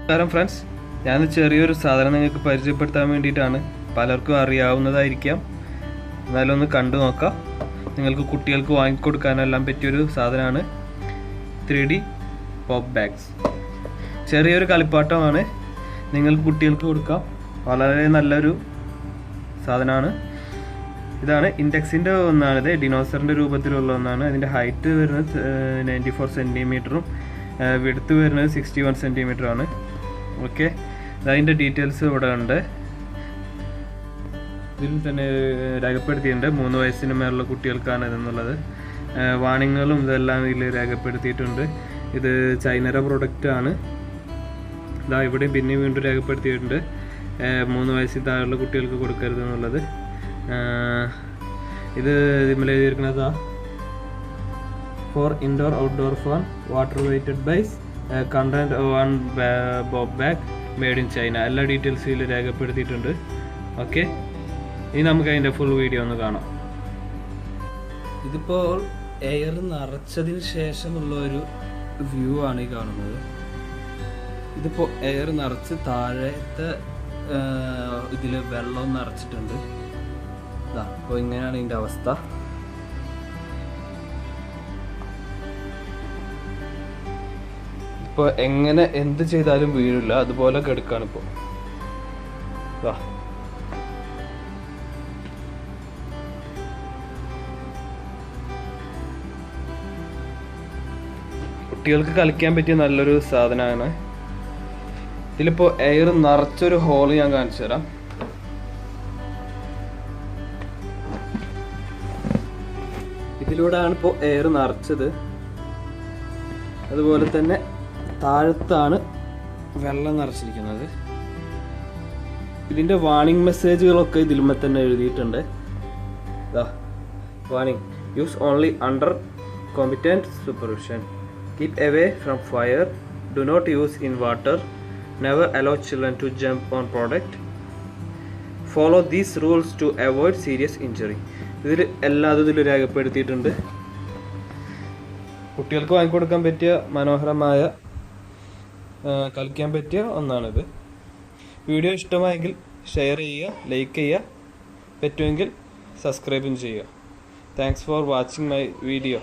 നമസ്കാരം ഫ്രണ്ട്സ്, ഞാൻ ചെറിയൊരു സാധനം നിങ്ങൾക്ക് പരിചയപ്പെടുത്താൻ വേണ്ടിയിട്ടാണ്. പലർക്കും അറിയാവുന്നതായിരിക്കാം, എന്നാലും ഒന്ന് കണ്ടു നോക്കാം. നിങ്ങൾക്ക് കുട്ടികൾക്ക് വാങ്ങിക്കൊടുക്കാനെല്ലാം പറ്റിയൊരു സാധനമാണ് 3D പോപ്പ് ബാഗ്സ്. ചെറിയൊരു കളിപ്പാട്ടമാണ്, നിങ്ങൾക്ക് കുട്ടികൾക്ക് കൊടുക്കാം. വളരെ നല്ലൊരു സാധനമാണ്. ഇതാണ് ഇൻഡെക്സിൻ്റെ ഒന്നാണിത്, ഡിനോസറിൻ്റെ രൂപത്തിലുള്ള ഒന്നാണ്. അതിൻ്റെ ഹൈറ്റ് വരുന്നത് 94 സെൻറ്റിമീറ്ററും വിഡ്ത്ത് വരുന്നത് 61 സെൻറ്റിമീറ്ററാണ്. ഓക്കെ, അതിൻ്റെ ഡീറ്റെയിൽസ് ഇവിടെ ഉണ്ട്. ഇതിൽ തന്നെ രേഖപ്പെടുത്തിയിട്ടുണ്ട് 3 വയസ്സിന് മേലുള്ള കുട്ടികൾക്കാണ് ഇതെന്നുള്ളത്. വാണിങ്ങുകളും ഇതെല്ലാം ഇതിൽ രേഖപ്പെടുത്തിയിട്ടുണ്ട്. ഇത് ചൈനയുടെ പ്രൊഡക്റ്റാണ്. ഇതാ ഇവിടെ പിന്നെ വീണ്ടും രേഖപ്പെടുത്തിയിട്ടുണ്ട് 3 വയസ്സിൽ താഴെയുള്ള കുട്ടികൾക്ക് കൊടുക്കരുത് എന്നുള്ളത്. ഇത് ഇതിൽ എഴുതിയിരിക്കുന്നതാ for indoor outdoor fun water weighted base content one bob bag made in China. എല്ലാ ഡീറ്റെയിൽസും ഇതിൽ രേഖപ്പെടുത്തിയിട്ടുണ്ട്. ഓക്കെ, ഇനി നമുക്ക് അതിൻ്റെ ഫുൾ വീഡിയോ ഒന്ന് കാണാം. ഇതിപ്പോൾ എയർ നിറച്ചതിന് ശേഷമുള്ള ഒരു വ്യൂ ആണ് ഈ കാണുന്നത്. ഇതിപ്പോൾ എയർ നിറച്ച് താഴത്തെ ഇതിൽ വെള്ളം നിറച്ചിട്ടുണ്ട്. അപ്പോൾ ഇങ്ങനെയാണ് ഇതിൻ്റെ അവസ്ഥ. ഇപ്പോൾ എങ്ങനെ എന്ത് ചെയ്താലും വീഴില്ല, അതുപോലെ കിടക്കാണ് ഇപ്പോൾ. കുട്ടികൾക്ക് കളിക്കാൻ പറ്റിയ നല്ലൊരു സാധനമാണ്. ഇതിലിപ്പോൾ എയർ നിറച്ചൊരു ഹോള് ഞാൻ കാണിച്ചു തരാം. ഇതിലൂടെയാണ് ഇപ്പോൾ എയർ നിറച്ചത്. അതുപോലെ തന്നെ താഴത്താണ് വെള്ളം നിറച്ചിരിക്കുന്നത്. ഇതിൻ്റെ വാണിംഗ് മെസ്സേജുകളൊക്കെ ഇതിലുമേ തന്നെ എഴുതിയിട്ടുണ്ട്. Warning, use only under competent supervision, keep away from fire, do not use in water, never allow children to jump on product, follow these rules to avoid serious injury. ഇതിൽ എല്ലാതും ഇതിൽ രേഖപ്പെടുത്തിയിട്ടുണ്ട്. കുട്ടികൾക്ക് വാങ്ങിക്കൊടുക്കാൻ പറ്റിയ മനോഹരമായ കളിക്കാൻ പറ്റിയ ഒന്നാണിത്. വീഡിയോ ഇഷ്ടമായെങ്കിൽ ഷെയർ ചെയ്യുക, ലൈക്ക് ചെയ്യുക, പറ്റുമെങ്കിൽ സബ്സ്ക്രൈബും ചെയ്യുക. Thanks for watching my video.